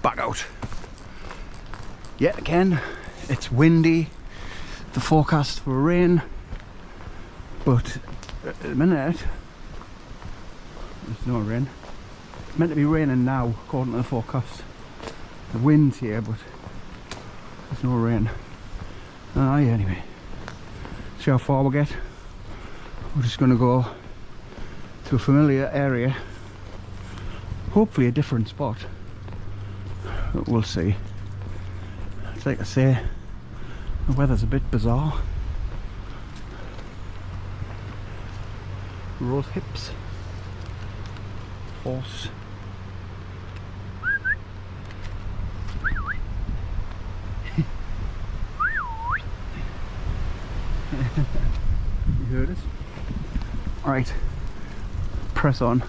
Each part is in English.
back out. Yet again, it's windy. The forecast for rain, but at the minute there's no rain. It's meant to be raining now according to the forecast. The wind's here, but there's no rain. Anyway, see how far we get. We're just going to go to a familiar area, hopefully a different spot, but we'll see. It's like I say, the weather's a bit bizarre. Rose hips, horse. You heard it? Right, press on.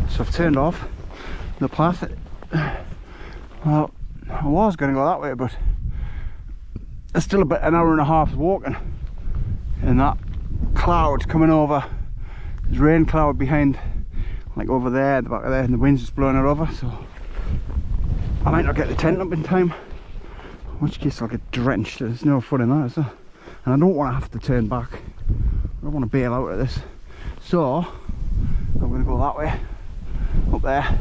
So I've turned off the path. Well, I was going to go that way, but it's still about an hour and a half walking, and that cloud coming over, there's rain cloud behind, like over there, at the back of there, and the wind's just blowing it over, so I might not get the tent up in time, in which case I'll get drenched. There's no fun in that, is there? And I don't want to have to turn back. I don't want to bail out of this, so I'm going to go that way. Up there,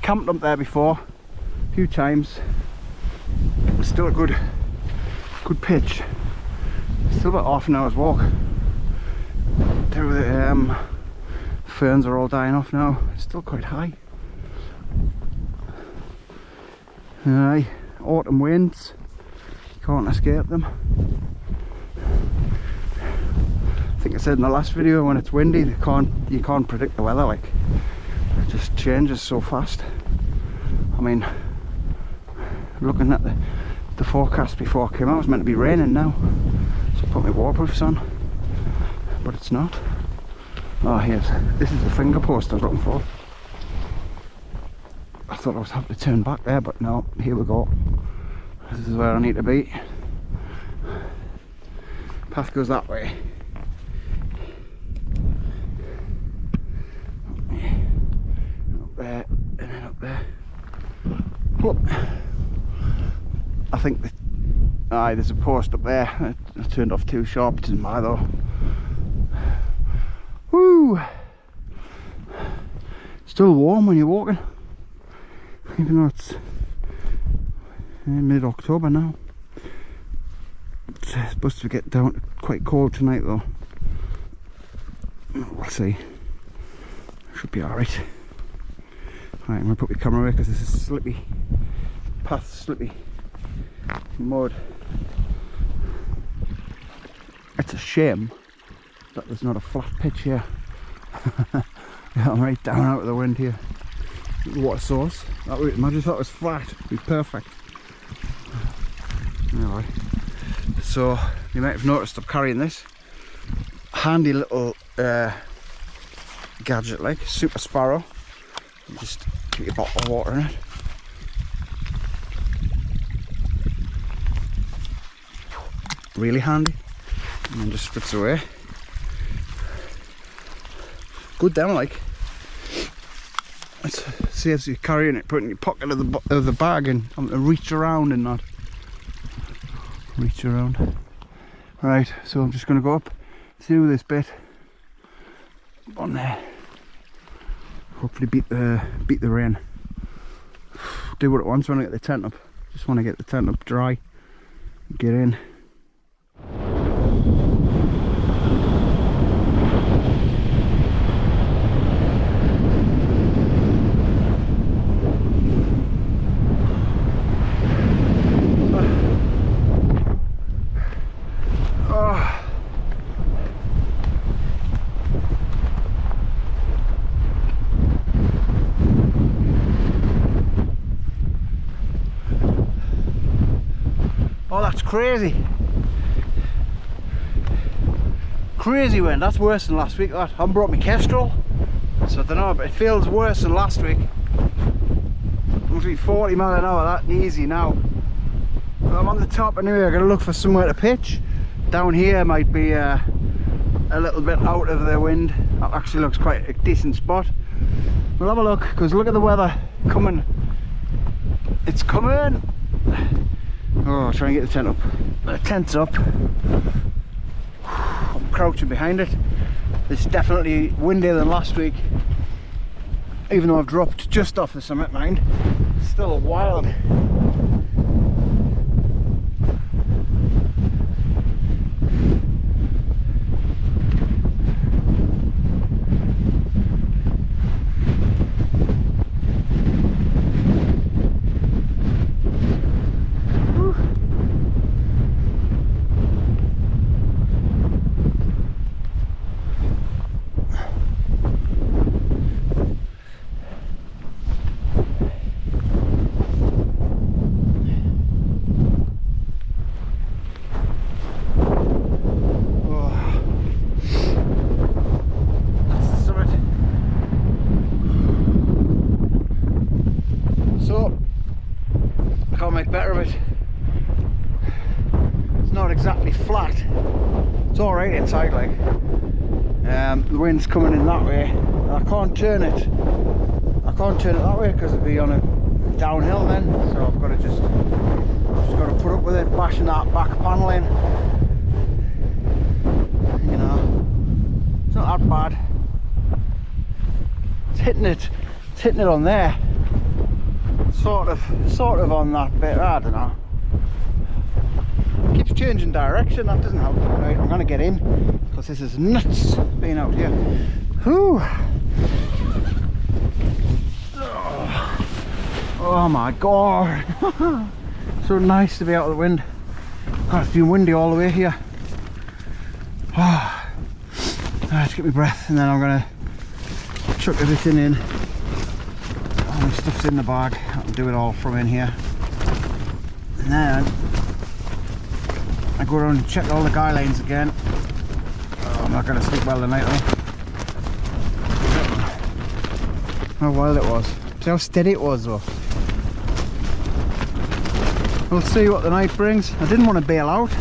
camped up there before a few times. It's still a good pitch. Still about half an hour's walk. The ferns are all dying off now. It's still quite high. Aye, autumn winds, you can't escape them. I think I said in the last video, when it's windy you can't predict the weather, like it just changes so fast. I mean, looking at the forecast before I came out, it was meant to be raining now, so I put my waterproofs on, but it's not. Oh, this is the finger post I was looking for. I thought I was having to turn back there, but no, here we go. This is where I need to be. Path goes that way. There and then up there. Whoop. I think there's a post up there. I turned off too sharp, it doesn't matter though. Woo! Still warm when you're walking, even though it's mid-October now. It's supposed to get down to quite cold tonight though. We'll see. Should be alright. Right, I'm going to put my camera away because this is slippy. Path slippy. Mud. It's a shame that there's not a flat pitch here. Yeah, I'm right down out of the wind here. Water source. That would, imagine if that was flat, it'd be perfect. Anyway, so you might have noticed I'm carrying this handy little gadget, like Super Sparrow. You just keep a bottle of water in it. Really handy, and then just fits away. Good down, like. It saves you carrying it, putting it in your pocket of the bag, and having to reach around and not reach around. Right, so I'm just going to go up, do this bit on there. Hopefully beat the rain. Do what it wants when I get the tent up. Just want to get the tent up dry, get in. crazy. Crazy wind. That's worse than last week. That. I haven't brought my Kestrel, so I don't know, but it feels worse than last week. Must be 40 miles an hour, that easy now. But I'm on the top anyway. I'm going to look for somewhere to pitch. Down here might be a little bit out of the wind. That actually looks quite a decent spot. We'll have a look, because look at the weather coming. It's coming. Oh, try and get the tent up. The tent's up. I'm crouching behind it. It's definitely windier than last week. Even though I've dropped just off the summit, mind. It's still wild. Better of it. It's not exactly flat. It's all right inside, like. The wind's coming in that way. I can't turn it. I can't turn it that way because it'd be on a downhill then. So I've got to just got to put up with it, bashing that back panel in. You know, it's not that bad. It's hitting it on there. Sort of on that bit, I don't know. Keeps changing direction, that doesn't help. Right, I'm gonna get in because this is nuts being out here. Whew. Oh my god. So nice to be out of the wind. God, it's been windy all the way here. Let's get my breath and then I'm gonna chuck everything in. All my stuff's in the bag. I can do it all from in here. And then I go around and check all the guy lines again. Oh, I'm not going to sleep well tonight though. How wild it was. See how steady it was though. We'll see what the night brings. I didn't want to bail out.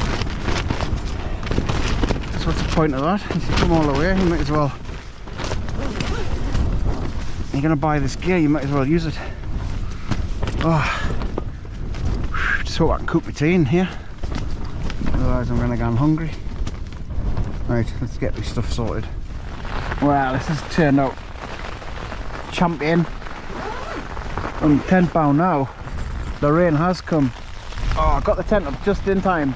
So what's the point of that? If you come all the way, you might as well. You're going to buy this gear, you might as well use it. Oh. Just hope I can cook my tea in here. Otherwise I'm going to go hungry. Right, let's get this stuff sorted. Well, this has turned out champion. I'm £10 now. The rain has come. Oh, I got the tent up just in time.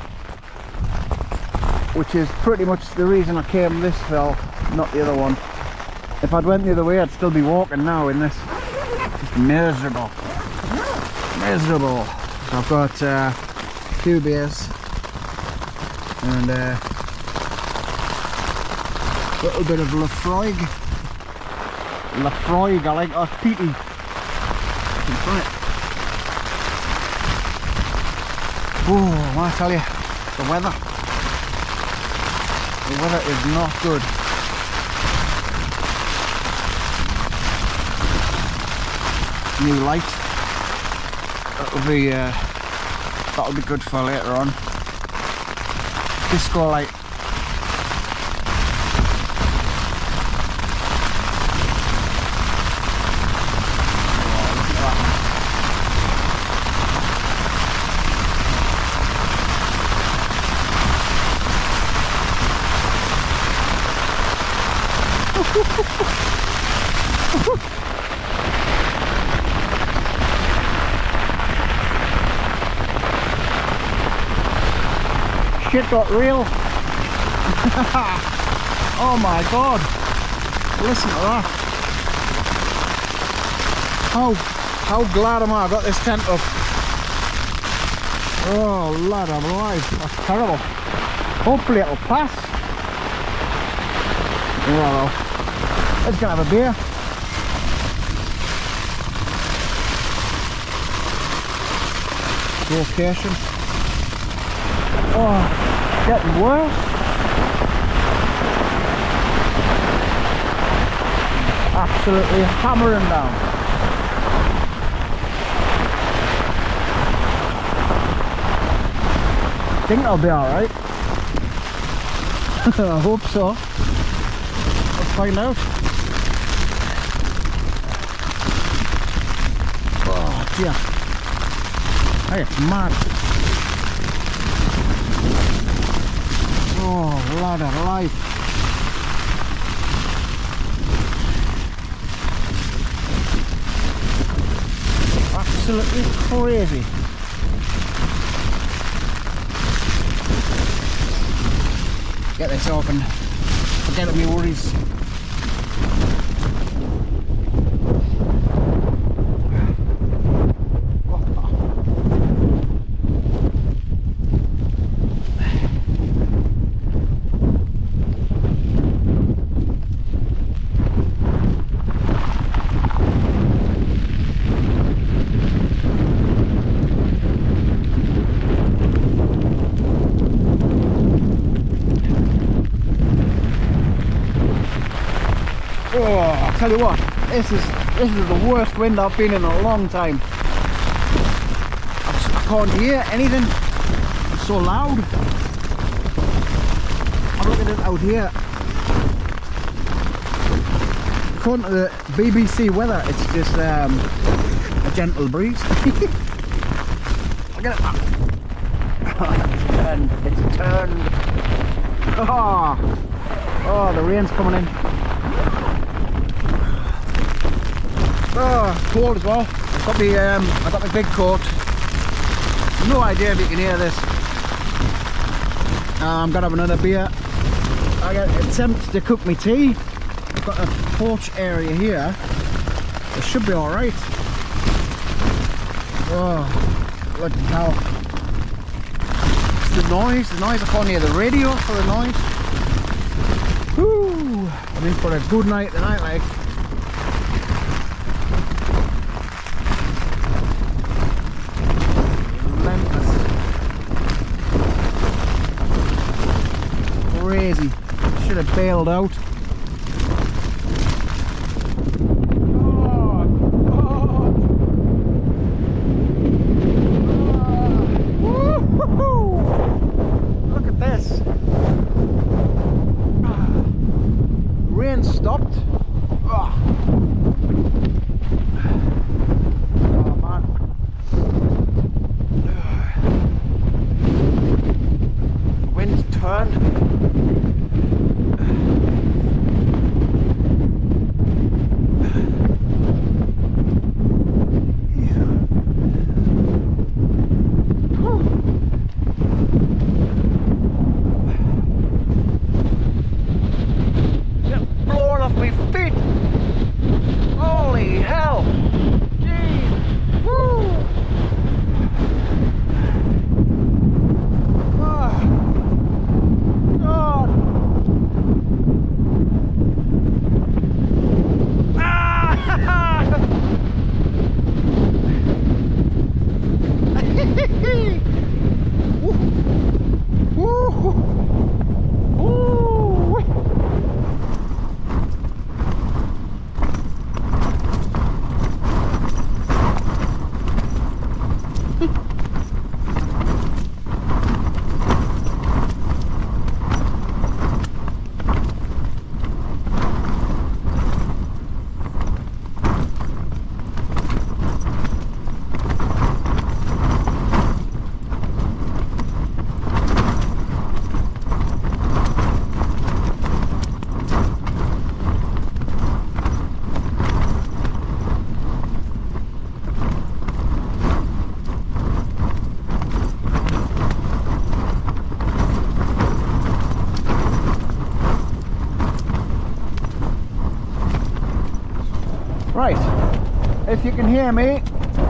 Which is pretty much the reason I came this fell, not the other one. If I'd went the other way, I'd still be walking now in this. Just miserable. Miserable. So I've got a few beers and a little bit of Lafroig. Lafroig, I like that peaty. Oh, I want to tell you, the weather is not good. New light, that'll be good for later on. Disco light. Shit got real. Oh my god, listen to that. How glad am I got this tent up. Oh lad, I'm alive. That's terrible. Hopefully it'll pass. Well, let's go have a beer. Location. Oh, getting worse. Absolutely hammering down. I think I'll be alright. I hope so. Let's find out. Oh dear. Hey, it's mad. Oh, lad of life. Absolutely crazy. Get this off and forget of my worries. Oh, I'll tell you what, this is the worst wind I've been in a long time. I can't hear anything. It's so loud. I'm looking at it out here. According to the BBC weather, it's just a gentle breeze. Look at it. It's turned. Oh, the rain's coming in. Oh, cold as well. I've got my big coat. No idea if you can hear this. I'm gonna have another beer. I got attempts to cook my tea. I've got a porch area here. It should be alright. Oh, bloody hell. It's the noise. I can't hear the radio for the noise. Whoo! I'm in for a good night tonight, like. Crazy. Should have bailed out. Look at this. Rain stopped. Oh man. Wind's turned. Right, if you can hear me,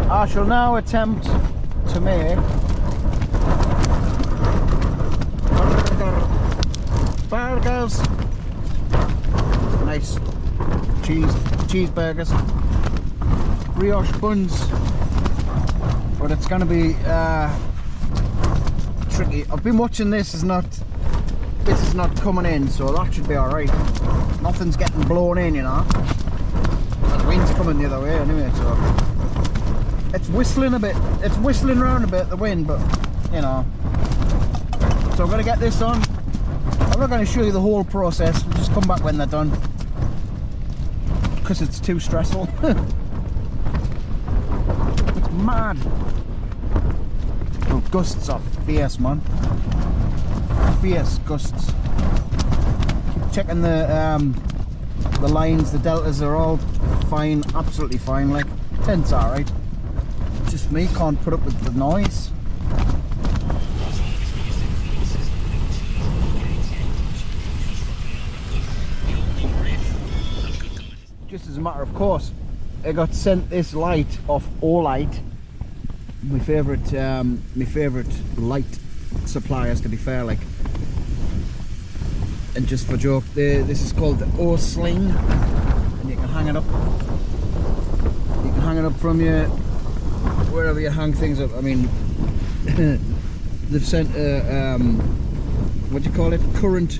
I shall now attempt to make burgers, nice cheeseburgers, brioche buns, but it's going to be tricky. I've been watching this is not coming in, so that should be alright. Nothing's getting blown in, you know. And the wind's coming the other way anyway, so it's whistling a bit. It's whistling around a bit, the wind, but you know. So I'm gonna get this on. I'm not going to show you the whole process. We'll just come back when they're done, because it's too stressful. It's mad. The gusts are fierce, man. Fierce gusts. Keep checking the lines, the deltas are all fine, absolutely fine. Like, tent's alright. Just me can't put up with the noise. Just as a matter of course, I got sent this light off Olight, my favourite light suppliers, to be fair. Like, and just for joke, this is called the O Sling, and you can hang it up. You can hang it up from your wherever you hang things up. I mean, they've sent a what do you call it? Current.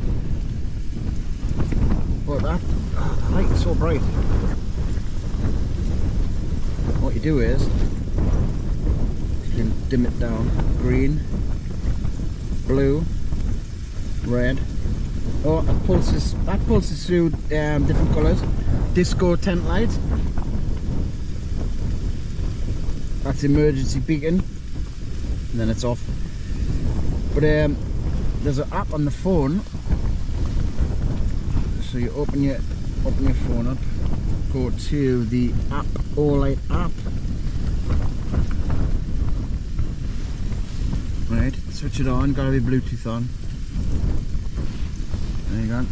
What that? The light is so bright. What you do is you can dim it down. Green, blue, red. Oh, that pulses through different colours. Disco tent light. That's emergency beacon, and then it's off. But there's an app on the phone. So you open your phone up, go to the app, Olight app, right, switch it on, gotta be Bluetooth on, there you go.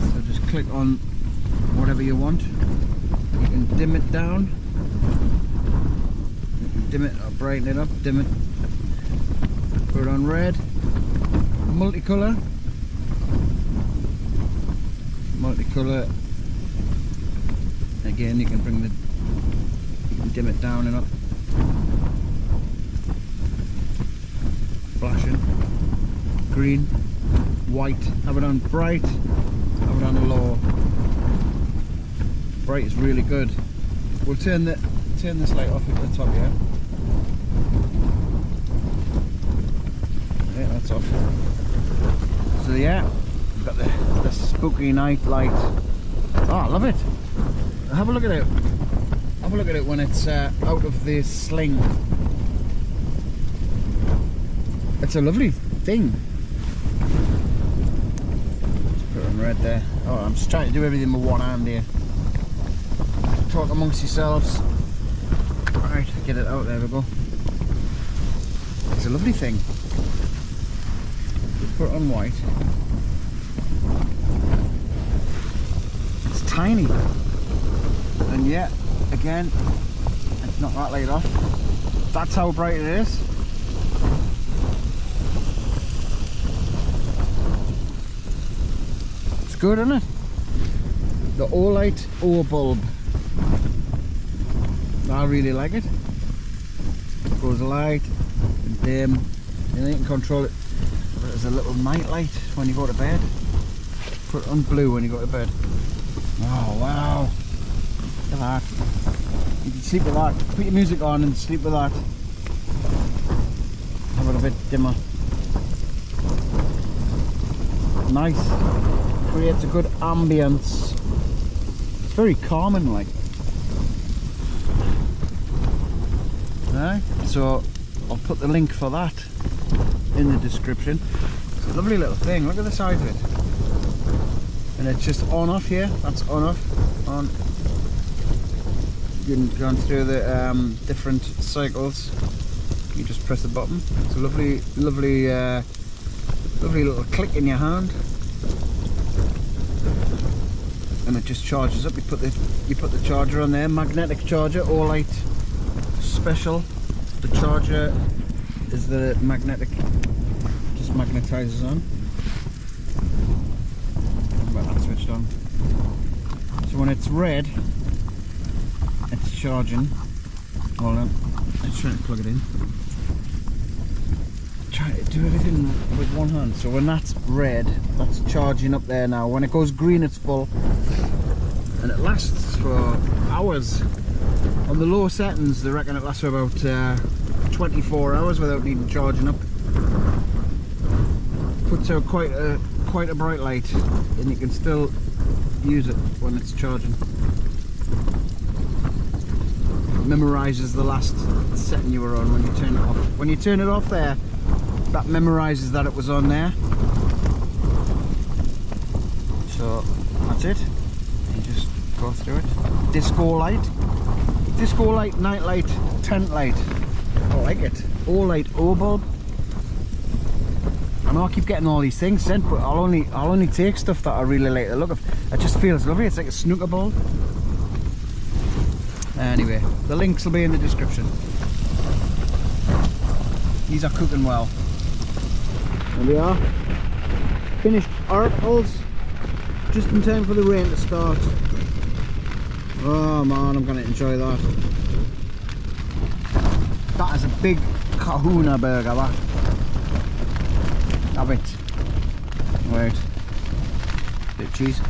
So just click on whatever you want, you can dim it down, you can dim it or brighten it up, dim it, put it on red, multicolour, again you can dim it down and up, flashing, green, white, have it on bright, have it on low. Bright is really good. We'll turn this light off at the top here. Yeah, that's off. So yeah, we've got the spooky night light. Oh, I love it. Have a look at it. Have a look at it when it's out of the sling. It's a lovely thing. Put it on red there. Oh, I'm just trying to do everything with one hand here. Talk amongst yourselves. Alright, get it out, there we go. It's a lovely thing. Put it on white. It's tiny. And yet, again, it's not that light off. That's how bright it is. It's good, isn't it? The Olight O bulb. I really like it. It goes light and dim, and you can control it. There's a little night light when you go to bed. Put it on blue when you go to bed. Oh wow! Look at that. You can sleep with that. Put your music on and sleep with that. Have it a bit dimmer. Nice. Creates a good ambience. It's very calming, like. Right. So I'll put the link for that in the description. It's a lovely little thing. Look at the size of it. And it's just on off here. That's on off. On. You've gone through the different cycles. You just press the button. It's a lovely, lovely, lovely little click in your hand, and it just charges up. You put the charger on there, magnetic charger, Olight special. The charger is the magnetic, just magnetizes on. Well, that's switched on. So when it's red, it's charging. Hold on, let's try and plug it in. do everything with one hand. So when that's red, that's charging up there now. When it goes green, it's full, and it lasts for hours. On the low settings, they reckon it lasts for about 24 hours without needing charging up. Puts out quite a bright light, and you can still use it when it's charging. Memorises the last setting you were on when you turn it off. When you turn it off there, that memorises that it was on there. So that's it. You just go through it. Disco light, night light, tent light. I like it. O light, O bulb. I know I keep getting all these things sent, but I'll only take stuff that I really like the look of. It just feels lovely. It's like a snooker ball. Anyway, the links will be in the description. These are cooking well. There we are. Finished articles. Just in time for the rain to start. Oh man, I'm going to enjoy that. That is a big kahuna burger, that. Have it. Wait. Bit of cheese.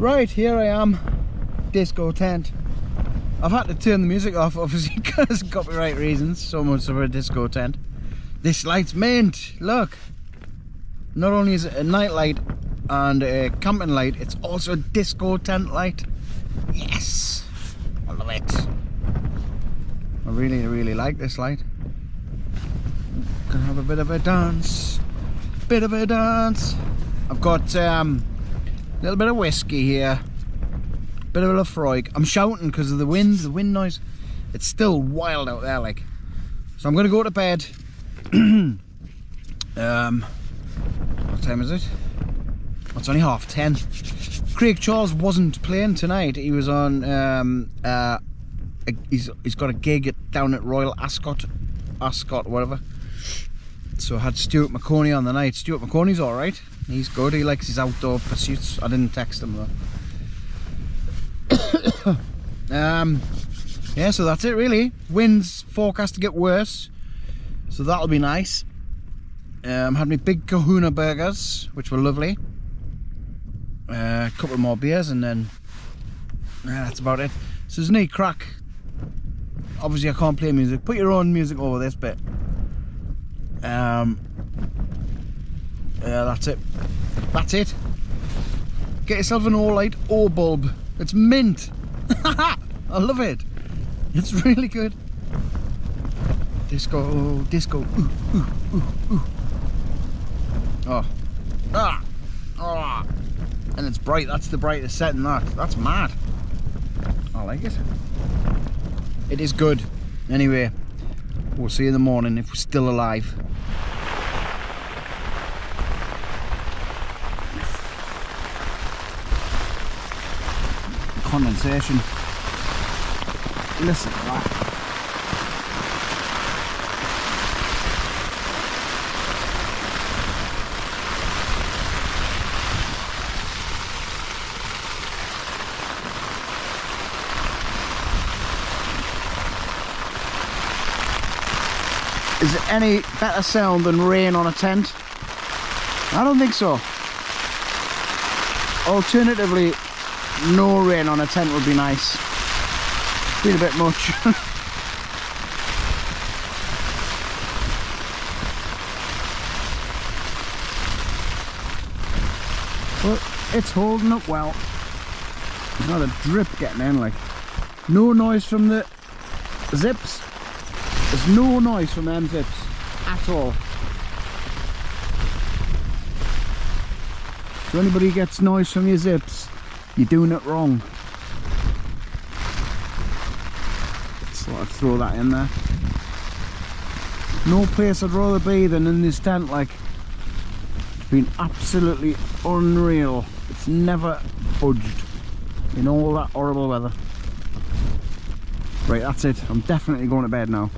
Right, here I am, disco tent. I've had to turn the music off obviously because of copyright reasons, so much for a disco tent. This light's mint, look. Not only is it a night light and a camping light, it's also a disco tent light. Yes, I love it. I really like this light. Gonna have a bit of a dance, I've got a little bit of whiskey here, bit of a Lafroig. I'm shouting because of the wind noise. It's still wild out there, like. So I'm going to go to bed. What time is it? Oh, it's only 10:30. Craig Charles wasn't playing tonight. He was on. He's got a gig down at Royal Ascot, whatever. So I had Stuart McConey on the night. Stuart McConey's all right. He's good, he likes his outdoor pursuits. I didn't text him though. Yeah, so that's it really. Wind's forecast to get worse, so that'll be nice. Had my big kahuna burgers, which were lovely. A couple more beers and then that's about it. So there's no crack. Obviously I can't play music. Put your own music over this bit. Yeah, that's it. Get yourself an all-light O bulb. It's mint. I love it. It's really good. Disco. Ooh, ooh, ooh. Oh. And it's bright. That's the brightest setting. That's mad. I like it. It is good. Anyway, we'll see you in the morning if we're still alive. Condensation. Listen to that. Is it any better sound than rain on a tent? I don't think so. Alternatively, no rain on a tent would be nice. It's been a bit much. But it's holding up well. There's not a drip getting in, like. No noise from the zips. There's no noise from them zips at all. So anybody gets noise from your zips, you're doing it wrong. So I'd throw that in there. No place I'd rather be than in this tent. Like, it's been absolutely unreal. It's never budged in all that horrible weather. Right, that's it. I'm definitely going to bed now.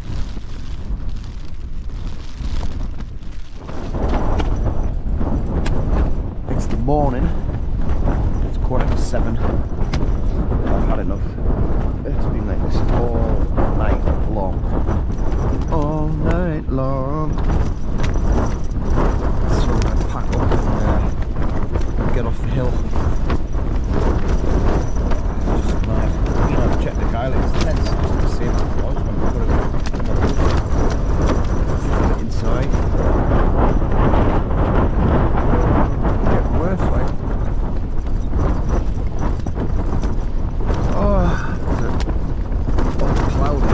It's the morning. It's 7:15. I've had enough. It's been like this all night long. All night long. So I'm gonna pack up and get off the hill. Just mad. You know, check the guylets. The tent's just the same as it was when we put it inside. Getting worse, like. Oh, it's all cloudy.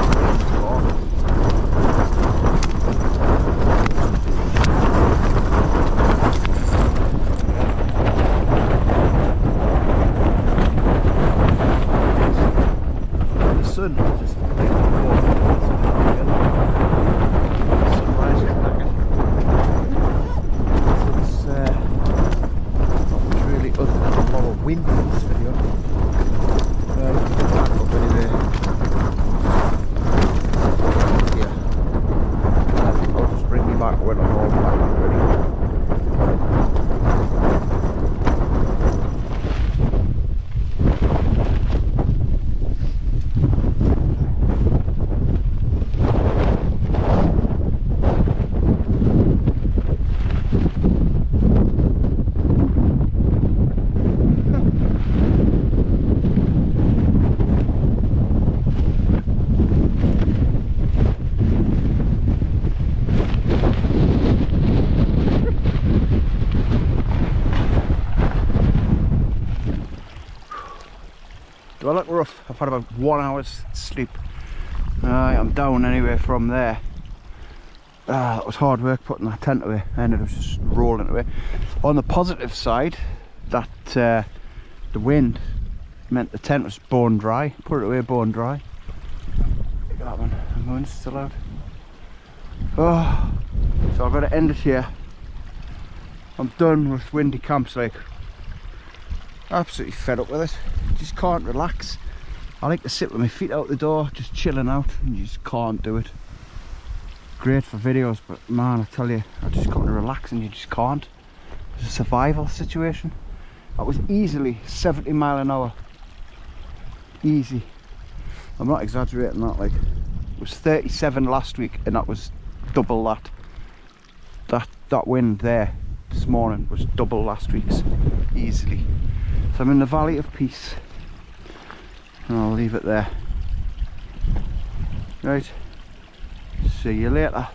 Do I look rough? I've had about 1 hour's sleep. I'm down anyway from there. It was hard work putting that tent away. I ended up just rolling it away. On the positive side, that the wind meant the tent was bone dry. Put it away bone dry. Look at that one. The moon's still out. Oh, so I've got to end it here. I'm done with windy camps. Like, absolutely fed up with it. Just can't relax. I like to sit with my feet out the door, just chilling out, and you just can't do it. Great for videos, but man, I tell you, I just come to relax and you just can't. It's a survival situation. That was easily 70 mile an hour. Easy. I'm not exaggerating that. Like, it was 37 last week, and that was double that. That wind there this morning was double last week's, easily. So I'm in the Valley of Peace, and I'll leave it there. Right, see you later.